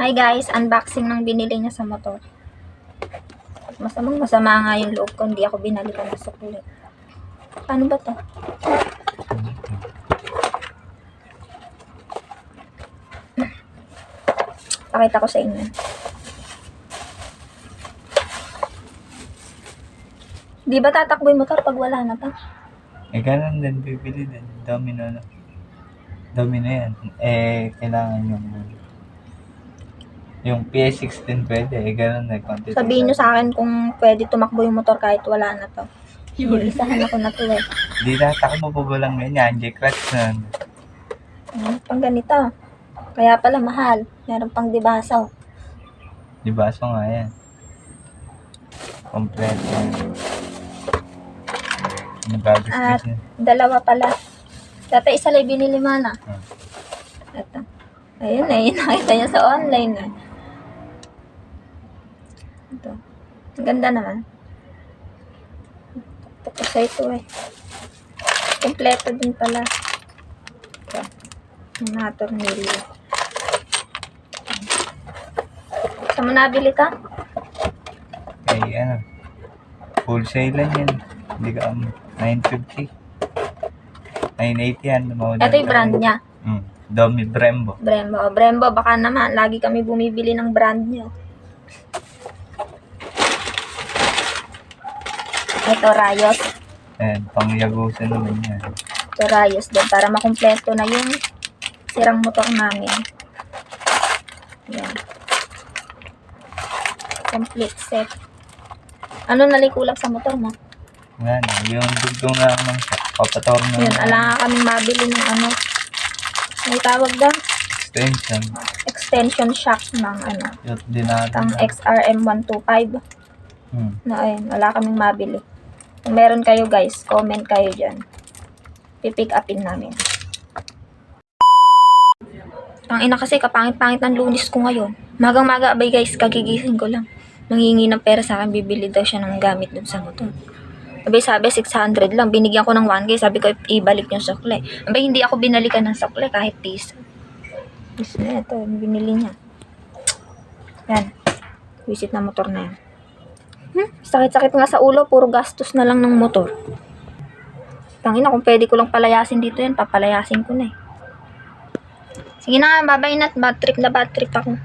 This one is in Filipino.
Hi guys, unboxing ng binili niya sa motor. Masama nga yung loob ko, hindi ako binalikan ng sukli. Paano ba to? Pakita ko sa inyo. Di ba tatakbo yung motor pag wala na to? Ganun din, bibili din. Domino na. Domino yan. Kailangan yung PS16 pwede. Ganun na. Sabihin nyo sa akin kung pwede tumakbo yung motor kahit wala na to. Isahan ako na to eh. Di natakbo pa ba lang ganyan? J-clutch na. Pang ganito. Kaya pala mahal. Meron pang dibasaw. Dibaso nga yan. Kompleto. At dalawa pala. Dati isa lang binili mana. Ito. Ayun eh. Nakita niya sa online eh. Ito. Ang ganda naman. Tapos sa ito eh. Kompleto din pala. Ito. Yung mga tornilyo. Saan mo nabili ka? Wholesale lang yan. Hindi ka 950. 980 yan. Ito yung brand niya. Domi Brembo. Brembo, baka naman. Lagi kami bumibili ng brand niyo. Ito, Rayos. Pangyagusan naman yan. Ito, Rayos din. Para makumpleto na yung sirang motor namin. Yan. Complete set. Ano nalikulak sa motor mo? Yung dugtong na ng papator na. Yun, ala nga kaming mabili ng ano. May tawag doon? Extension. Extension shock ng ano. Ang XRM125. Na ayun, wala kaming mabili. Kung meron kayo guys, comment kayo dyan. Pipick upin namin. Ang ina kasi, kapangit-pangit ng Lunis ko ngayon. Magang-maga, abay guys, kagigising ko lang. Mangingi ng pera sa akin, bibili daw siya ng gamit dun sa motor. Sabi 600 lang, binigyan ko ng 1K, sabi ko ibalik yung sukle. Abay hindi ako binalikan ng sukle kahit piso. Piso na ito, binili niya. Yan, visit na motor na yan. Sakit-sakit nga sa ulo, puro gastos na lang ng motor. Tangina, kung pwede ko lang palayasin dito yan, papalayasin ko na eh. Sige na nga, bye-bye na, bad trip ako.